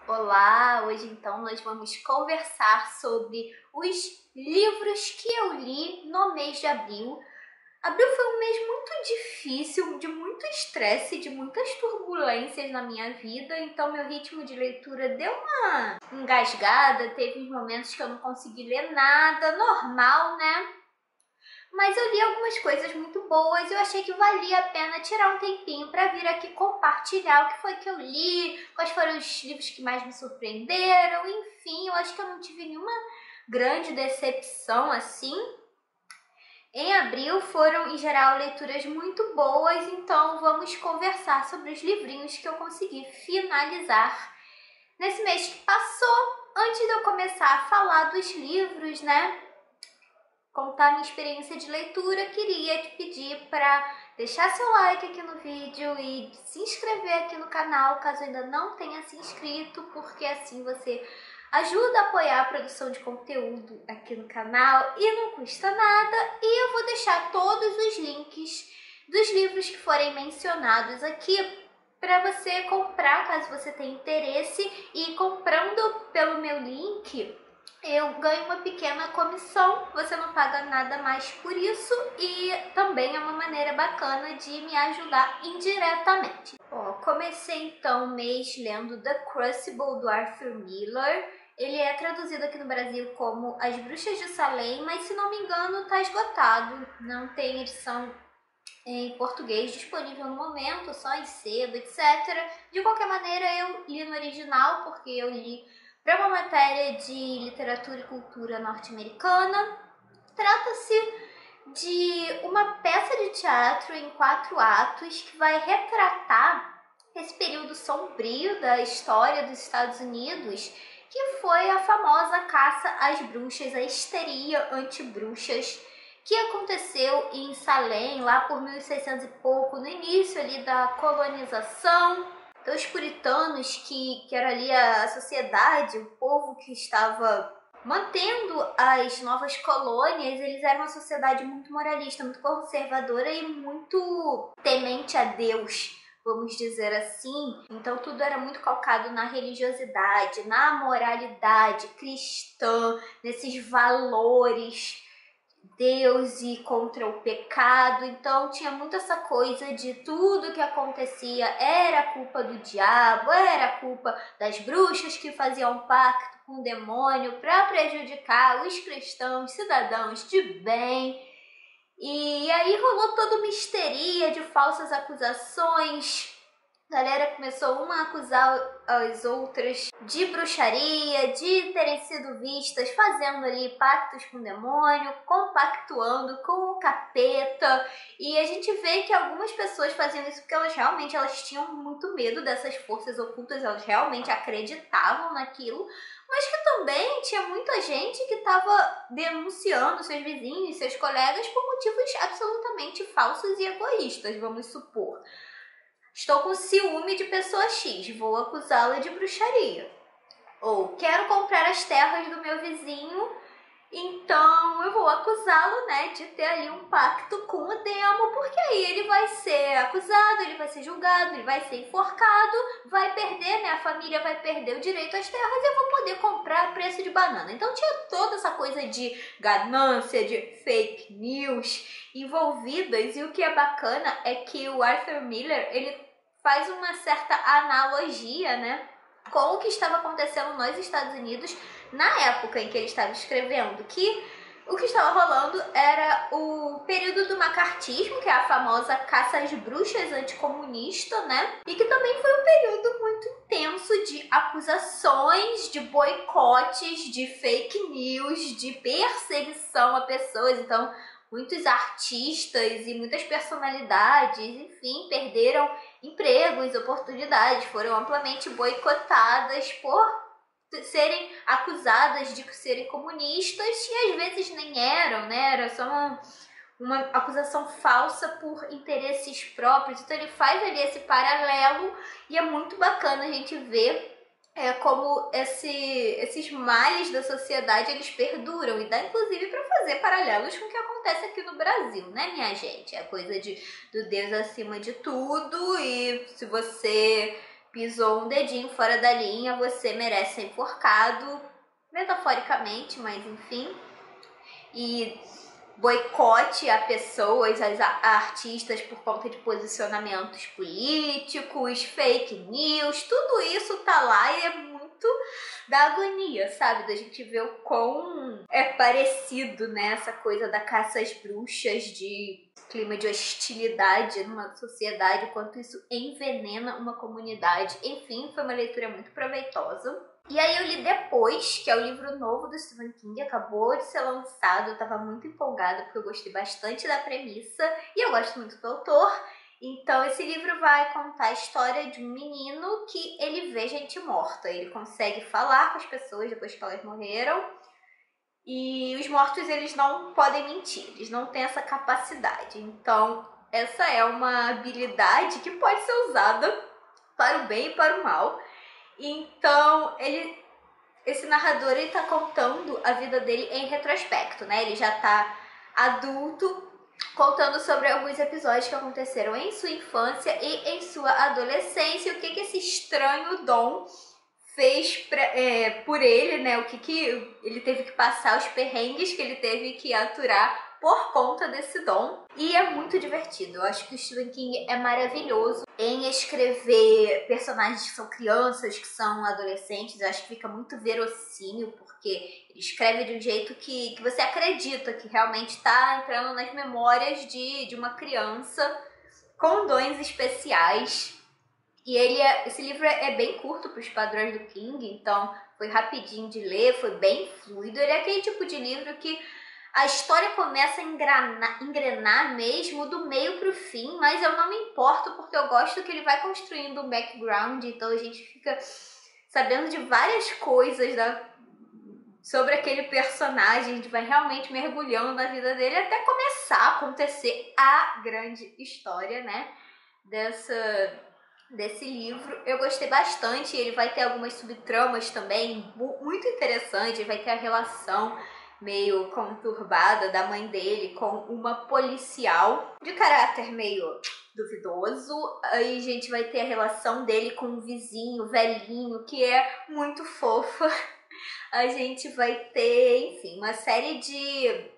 Olá! Hoje então nós vamos conversar sobre os livros que eu li no mês de abril. Abril foi um mês muito difícil, de muito estresse, de muitas turbulências na minha vida, então meu ritmo de leitura deu uma engasgada, teve momentos que eu não consegui ler nada, normal, né? Mas eu li algumas coisas muito boas e eu achei que valia a pena tirar um tempinho para vir aqui compartilhar o que foi que eu li, quais foram os livros que mais me surpreenderam, enfim, eu acho que eu não tive nenhuma grande decepção assim. Em abril foram, em geral, leituras muito boas, então vamos conversar sobre os livrinhos que eu consegui finalizar nesse mês que passou. Antes de eu começar a falar dos livros, né? Contar minha experiência de leitura, queria te pedir para deixar seu like aqui no vídeo e se inscrever aqui no canal, caso ainda não tenha se inscrito, porque assim você ajuda a apoiar a produção de conteúdo aqui no canal e não custa nada. E eu vou deixar todos os links dos livros que forem mencionados aqui para você comprar, caso você tenha interesse, e comprando pelo meu link eu ganho uma pequena comissão, você não paga nada mais por isso e também é uma maneira bacana de me ajudar indiretamente. Comecei então o mês lendo The Crucible, do Arthur Miller. Ele é traduzido aqui no Brasil como As Bruxas de Salem, mas se não me engano está esgotado, não tem edição em português disponível no momento, só em sebo, etc. De qualquer maneira, eu li no original porque eu li para uma matéria de literatura e cultura norte-americana. Trata-se de uma peça de teatro em 4 atos que vai retratar esse período sombrio da história dos Estados Unidos, que foi a famosa caça às bruxas, a histeria anti-bruxas, que aconteceu em Salem, lá por 1600 e pouco, no início ali da colonização. Então, os puritanos, que era ali a sociedade, o povo que estava mantendo as novas colônias, eles eram uma sociedade muito moralista, muito conservadora e muito temente a Deus, vamos dizer assim. Então tudo era muito calcado na religiosidade, na moralidade cristã, nesses valores Deus e contra o pecado. Então tinha muito essa coisa de tudo que acontecia era culpa do diabo, era culpa das bruxas que faziam pacto com o demônio para prejudicar os cristãos, cidadãos de bem. E aí rolou toda uma histeria de falsas acusações. A galera começou uma a acusar as outras de bruxaria, de terem sido vistas fazendo ali pactos com o demônio, compactuando com o capeta. E a gente vê que algumas pessoas faziam isso porque elas tinham muito medo dessas forças ocultas, elas realmente acreditavam naquilo, mas que também tinha muita gente que estava denunciando seus vizinhos, seus colegas por motivos absolutamente falsos e egoístas, vamos supor. Estou com ciúme de pessoa X, vou acusá-la de bruxaria. Ou quero comprar as terras do meu vizinho, então eu vou acusá-lo, né, de ter ali um pacto com o demo, porque aí ele vai ser acusado, ele vai ser julgado, ele vai ser enforcado, vai perder, né, a família vai perder o direito às terras e eu vou poder comprar a preço de banana. Então tinha toda essa coisa de ganância, de fake news envolvidas, e o que é bacana é que o Arthur Miller, ele faz uma certa analogia, né, com o que estava acontecendo nos Estados Unidos na época em que ele estava escrevendo, que o que estava rolando era o período do macartismo, que é a famosa caça às bruxas anticomunista, né? E que também foi um período muito intenso de acusações, de boicotes, de fake news, de perseguição a pessoas. Então, muitos artistas e muitas personalidades, enfim, perderam empregos, oportunidades, foram amplamente boicotadas por serem acusadas de serem comunistas, e às vezes nem eram, né? Era só uma acusação falsa por interesses próprios. Então ele faz ali esse paralelo e é muito bacana a gente ver como esses males da sociedade eles perduram, e dá inclusive para fazer paralelos com o que acontece aqui no Brasil, né, minha gente? É coisa do Deus acima de tudo, e se você pisou um dedinho fora da linha, você merece ser enforcado, metaforicamente, mas enfim. E boicote a pessoas, a artistas por conta de posicionamentos políticos, fake news, tudo isso tá lá e é muito da agonia, sabe? Da gente ver o quão é parecido, né, essa coisa da caça às bruxas, de clima de hostilidade numa sociedade, o quanto isso envenena uma comunidade. Enfim, foi uma leitura muito proveitosa. E aí eu li depois, que é o livro novo do Stephen King, acabou de ser lançado, eu tava muito empolgada porque eu gostei bastante da premissa e eu gosto muito do autor. Então esse livro vai contar a história de um menino que ele vê gente morta, ele consegue falar com as pessoas depois que elas morreram e os mortos eles não podem mentir, eles não têm essa capacidade. Então essa é uma habilidade que pode ser usada para o bem e para o mal. Então, esse narrador, ele tá contando a vida dele em retrospecto, né? Ele já tá adulto, contando sobre alguns episódios que aconteceram em sua infância e em sua adolescência, o que esse estranho dom fez por ele, né? O que ele teve que passar, os perrengues que ele teve que aturar por conta desse dom. E é muito divertido. Eu acho que o Stephen King é maravilhoso em escrever personagens que são crianças, que são adolescentes. Eu acho que fica muito verossímil, porque ele escreve de um jeito que você acredita que realmente está entrando nas memórias de uma criança com dons especiais. E esse livro é bem curto para os padrões do King, então foi rapidinho de ler, foi bem fluido. Ele é aquele tipo de livro que a história começa a engrenar mesmo do meio pro fim, mas eu não me importo porque eu gosto que ele vai construindo um background, então a gente fica sabendo de várias coisas sobre aquele personagem, a gente vai realmente mergulhando na vida dele até começar a acontecer a grande história, né, desse livro. Eu gostei bastante, ele vai ter algumas subtramas também muito interessantes, vai ter a relação meio conturbada da mãe dele com uma policial de caráter meio duvidoso. Aí a gente vai ter a relação dele com um vizinho velhinho que é muito fofa. A gente vai ter, enfim, uma série de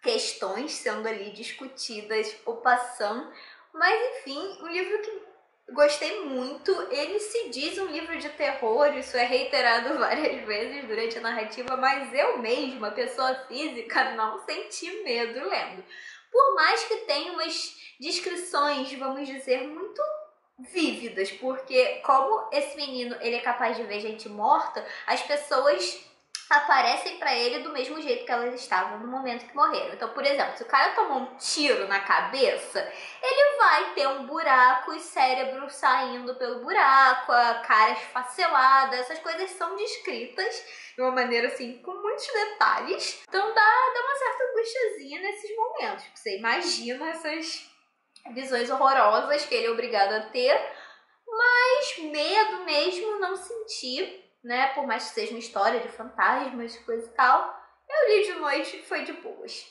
questões sendo ali discutidas ou passando. Mas enfim, um livro que gostei muito. Ele se diz um livro de terror, isso é reiterado várias vezes durante a narrativa, mas eu mesma, pessoa física, não senti medo lendo. Por mais que tenha umas descrições, vamos dizer, muito vívidas, porque como esse menino ele é capaz de ver gente morta, as pessoas aparecem pra ele do mesmo jeito que elas estavam no momento que morreram. Então, por exemplo, se o cara tomou um tiro na cabeça, ele vai ter um buraco e cérebro saindo pelo buraco, a cara esfacelada, essas coisas são descritas de uma maneira assim, com muitos detalhes. Então dá uma certa angustiazinha nesses momentos, porque você imagina essas visões horrorosas que ele é obrigado a ter, mas medo mesmo não senti, né? Por mais que seja uma história de fantasmas, coisa e tal. Eu li de noite e foi de boas.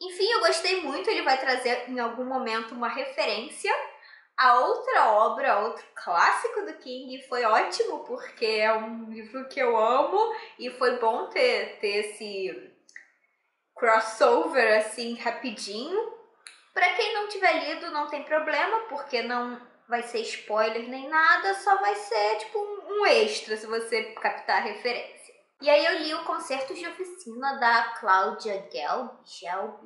Enfim, eu gostei muito. Ele vai trazer em algum momento uma referência a outra obra, a outro clássico do King. Foi ótimo, porque é um livro que eu amo e foi bom ter esse crossover assim rapidinho. Para quem não tiver lido, não tem problema, porque não vai ser spoiler nem nada, só vai ser tipo um extra se você captar a referência. E aí eu li o Concertos de Oficina da Claudia Gelb,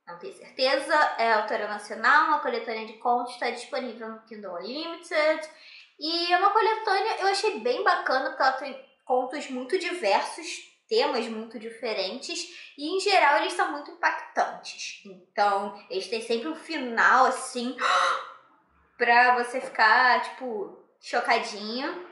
não tenho certeza, é autora nacional, uma coletânea de contos, está disponível no Kindle Unlimited. E é uma coletânea, eu achei bem bacana, porque ela tem contos muito diversos, temas muito diferentes, e em geral eles são muito impactantes. Então, eles têm sempre um final assim pra você ficar, tipo, chocadinho.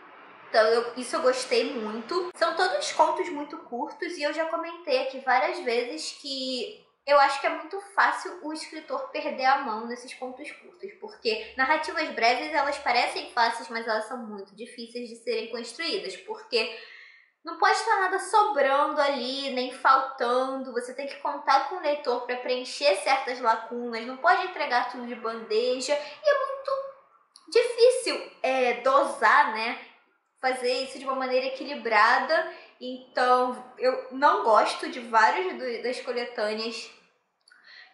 Então, isso eu gostei muito. São todos contos muito curtos e eu já comentei aqui várias vezes que eu acho que é muito fácil o escritor perder a mão nesses contos curtos, porque narrativas breves, elas parecem fáceis, mas elas são muito difíceis de serem construídas, porque não pode estar nada sobrando ali, nem faltando. Você tem que contar com o leitor para preencher certas lacunas, não pode entregar tudo de bandeja. E é muito difícil dosar, né? Fazer isso de uma maneira equilibrada. Então, eu não gosto de várias das coletâneas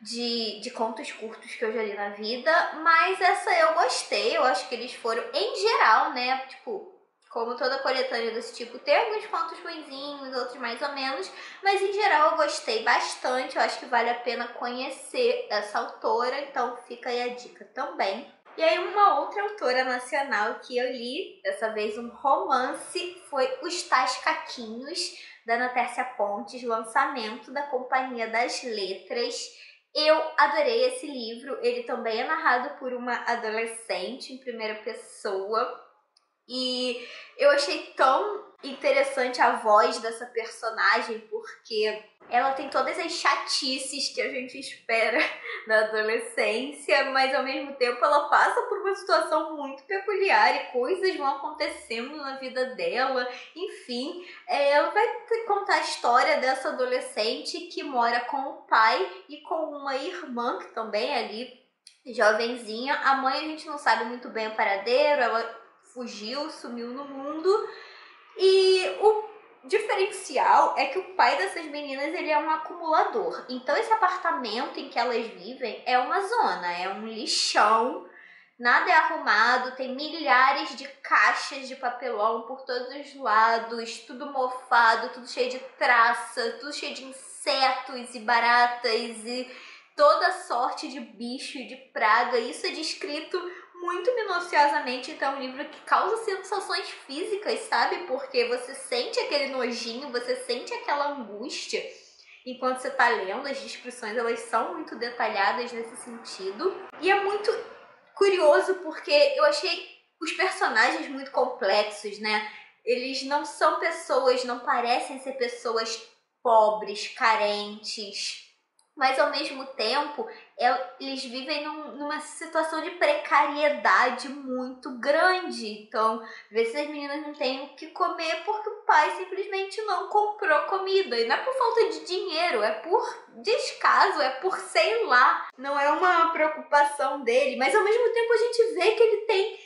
de contos curtos que eu já li na vida, mas essa eu gostei. Eu acho que eles foram, em geral, né? Tipo, como toda coletânea desse tipo, tem alguns contos ruinzinhos, outros mais ou menos, mas em geral eu gostei bastante. Eu acho que vale a pena conhecer essa autora, então fica aí a dica também. E aí uma outra autora nacional que eu li, dessa vez um romance, foi Os Tais Caquinhos, da Ana Tércia Pontes, lançamento da Companhia das Letras. Eu adorei esse livro, ele também é narrado por uma adolescente em primeira pessoa. E eu achei tão interessante a voz dessa personagem, porque ela tem todas as chatices que a gente espera da adolescência, mas ao mesmo tempo ela passa por uma situação muito peculiar e coisas vão acontecendo na vida dela. Enfim, ela vai contar a história dessa adolescente que mora com o pai e com uma irmã que também é ali jovenzinha. A mãe a gente não sabe muito bem o paradeiro, ela fugiu, sumiu no mundo. E o diferencial é que o pai dessas meninas, ele é um acumulador. Então esse apartamento em que elas vivem é uma zona, é um lixão, nada é arrumado, tem milhares de caixas de papelão por todos os lados, tudo mofado, tudo cheio de traça, tudo cheio de insetos e baratas e toda sorte de bicho e de praga. Isso é descrito muito minuciosamente, então é um livro que causa sensações físicas, sabe? Porque você sente aquele nojinho, você sente aquela angústia enquanto você tá lendo. As descrições, elas são muito detalhadas nesse sentido. E é muito curioso porque eu achei os personagens muito complexos, né? Eles não são pessoas, não parecem ser pessoas pobres, carentes, mas ao mesmo tempo eles vivem numa situação de precariedade muito grande. Então, às vezes as meninas não têm o que comer porque o pai simplesmente não comprou comida. E não é por falta de dinheiro, é por descaso, é por sei lá. Não é uma preocupação dele, mas ao mesmo tempo a gente vê que ele tem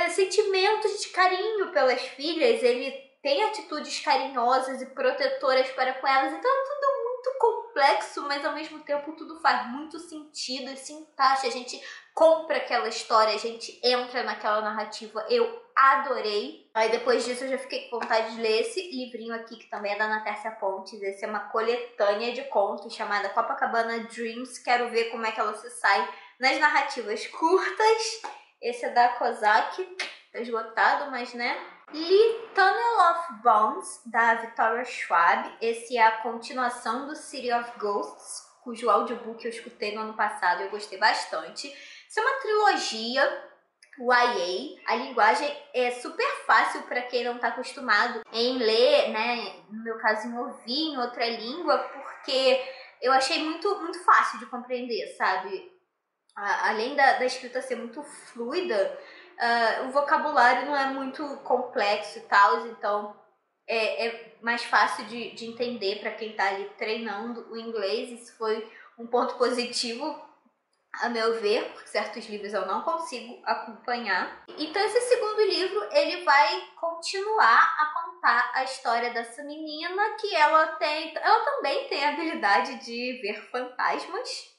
sentimentos de carinho pelas filhas, ele tem atitudes carinhosas e protetoras para com elas. Então é tudo muito complexo, mas ao mesmo tempo tudo faz muito sentido e se encaixa. A gente compra aquela história, a gente entra naquela narrativa. Eu adorei. Aí depois disso eu já fiquei com vontade de ler esse livrinho aqui, que também é da Ana Tércia Pontes. Esse é uma coletânea de contos chamada Copacabana Dreams. Quero ver como é que ela se sai nas narrativas curtas. Esse é da Kozak, tá esgotado, mas né? Li Tunnel of Bones, da Victoria Schwab. Esse é a continuação do City of Ghosts, cujo audiobook eu escutei no ano passado e eu gostei bastante. Isso é uma trilogia YA. A linguagem é super fácil para quem não está acostumado em ler, né? No meu caso, em ouvir em outra língua, porque eu achei muito, muito fácil de compreender, sabe? Além da escrita ser muito fluida, o vocabulário não é muito complexo e tal, então é mais fácil de entender para quem está ali treinando o inglês. Isso foi um ponto positivo, a meu ver, porque certos livros eu não consigo acompanhar. Então esse segundo livro, ele vai continuar a contar a história dessa menina, que ela também tem a habilidade de ver fantasmas,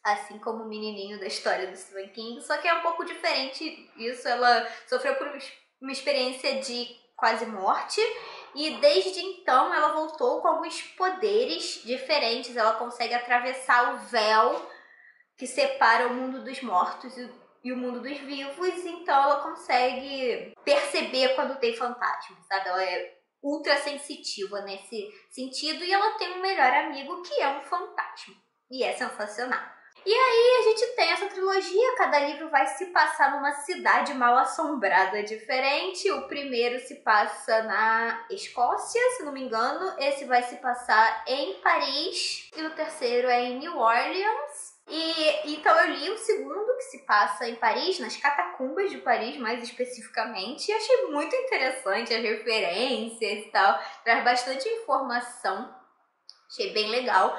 assim como o menininho da história do Stephen King, só que é um pouco diferente isso. Ela sofreu por uma experiência de quase morte e desde então ela voltou com alguns poderes diferentes. Ela consegue atravessar o véu que separa o mundo dos mortos e o mundo dos vivos, então ela consegue perceber quando tem fantasma, sabe? Ela é ultra sensitiva nesse sentido e ela tem um melhor amigo que é um fantasma e é sensacional. E aí a gente tem essa trilogia, cada livro vai se passar numa cidade mal assombrada diferente. O primeiro se passa na Escócia, se não me engano. Esse vai se passar em Paris e o terceiro é em New Orleans. E então eu li o segundo, que se passa em Paris, nas catacumbas de Paris mais especificamente, e achei muito interessante as referências e tal, traz bastante informação, achei bem legal.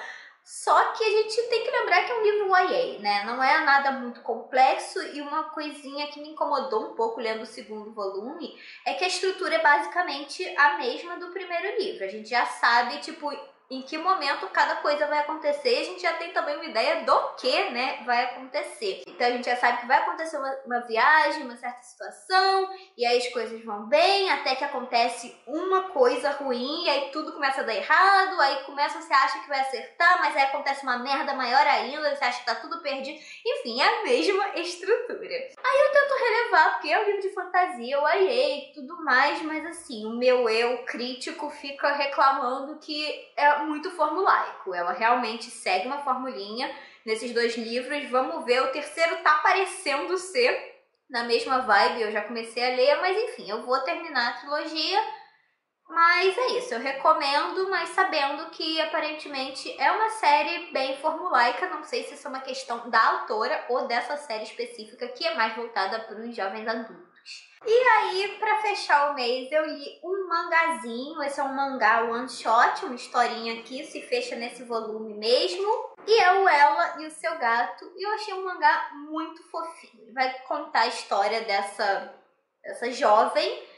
Só que a gente tem que lembrar que é um livro YA, né? Não é nada muito complexo, e uma coisinha que me incomodou um pouco lendo o segundo volume é que a estrutura é basicamente a mesma do primeiro livro. A gente já sabe, tipo, em que momento cada coisa vai acontecer, e a gente já tem também uma ideia do que, né, vai acontecer. Então a gente já sabe que vai acontecer uma viagem, uma certa situação, e aí as coisas vão bem, até que acontece uma coisa ruim, e aí tudo começa a dar errado, aí começa, você acha que vai acertar, mas aí acontece uma merda maior ainda, você acha que tá tudo perdido. Enfim, é a mesma estrutura. Aí eu tento relevar, porque é um livro de fantasia, YA e tudo mais, mas assim, o meu eu crítico fica reclamando que é muito formulaico. Ela realmente segue uma formulinha nesses dois livros. Vamos ver, o terceiro tá parecendo ser na mesma vibe, eu já comecei a ler, mas enfim, eu vou terminar a trilogia. Mas é isso, eu recomendo, mas sabendo que aparentemente é uma série bem formulaica. Não sei se isso é uma questão da autora ou dessa série específica, que é mais voltada para os jovens adultos. E aí, pra fechar o mês, eu li um mangazinho. Esse é um mangá one shot, uma historinha que se fecha nesse volume mesmo. E é o Ela e o Seu Gato. E eu achei um mangá muito fofinho. Ele vai contar a história dessa jovem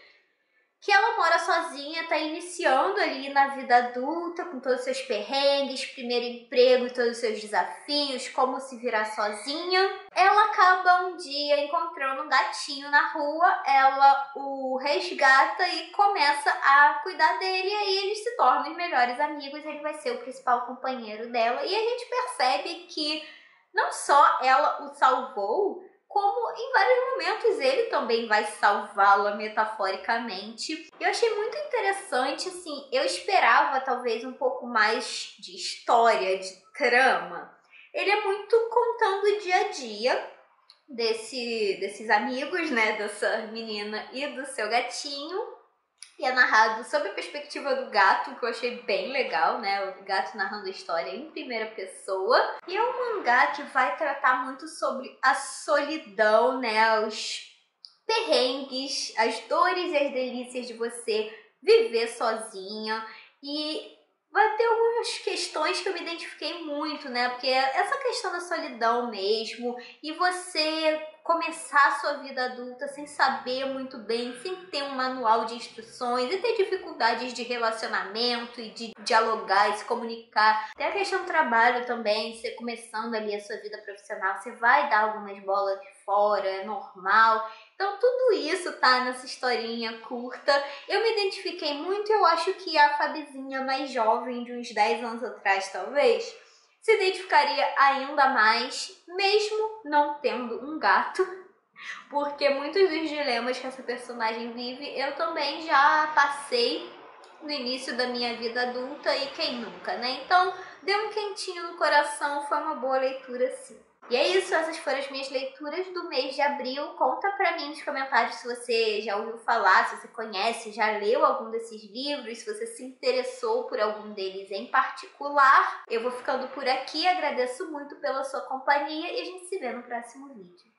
que ela mora sozinha, tá iniciando ali na vida adulta, com todos os seus perrengues, primeiro emprego e todos os seus desafios, como se virar sozinha. Ela acaba um dia encontrando um gatinho na rua, ela o resgata e começa a cuidar dele, e aí eles se tornam os melhores amigos, ele vai ser o principal companheiro dela, e a gente percebe que não só ela o salvou, como em vários momentos ele também vai salvá-la metaforicamente. Eu achei muito interessante, assim, eu esperava talvez um pouco mais de história, de trama. Ele é muito contando o dia a dia desses amigos, né, dessa menina e do seu gatinho. E é narrado sob a perspectiva do gato, que eu achei bem legal, né? O gato narrando a história em primeira pessoa. E é um mangá que vai tratar muito sobre a solidão, né? Os perrengues, as dores e as delícias de você viver sozinha. E vai ter algumas questões que eu me identifiquei muito, né? Porque essa questão da solidão mesmo, e você começar a sua vida adulta sem saber muito bem, sem ter um manual de instruções, e ter dificuldades de relacionamento e de dialogar e se comunicar. Tem a questão do trabalho também, você começando ali a sua vida profissional, você vai dar algumas bolas de fora, é normal. Então tudo isso tá nessa historinha curta. Eu me identifiquei muito, eu acho que a Fabizinha mais jovem, de uns 10 anos atrás talvez, se identificaria ainda mais, mesmo não tendo um gato, porque muitos dos dilemas que essa personagem vive, eu também já passei no início da minha vida adulta, e quem nunca, né? Então, deu um quentinho no coração, foi uma boa leitura sim. E é isso, essas foram as minhas leituras do mês de abril. Conta pra mim nos comentários se você já ouviu falar, se você conhece, já leu algum desses livros, se você se interessou por algum deles em particular. Eu vou ficando por aqui, agradeço muito pela sua companhia e a gente se vê no próximo vídeo.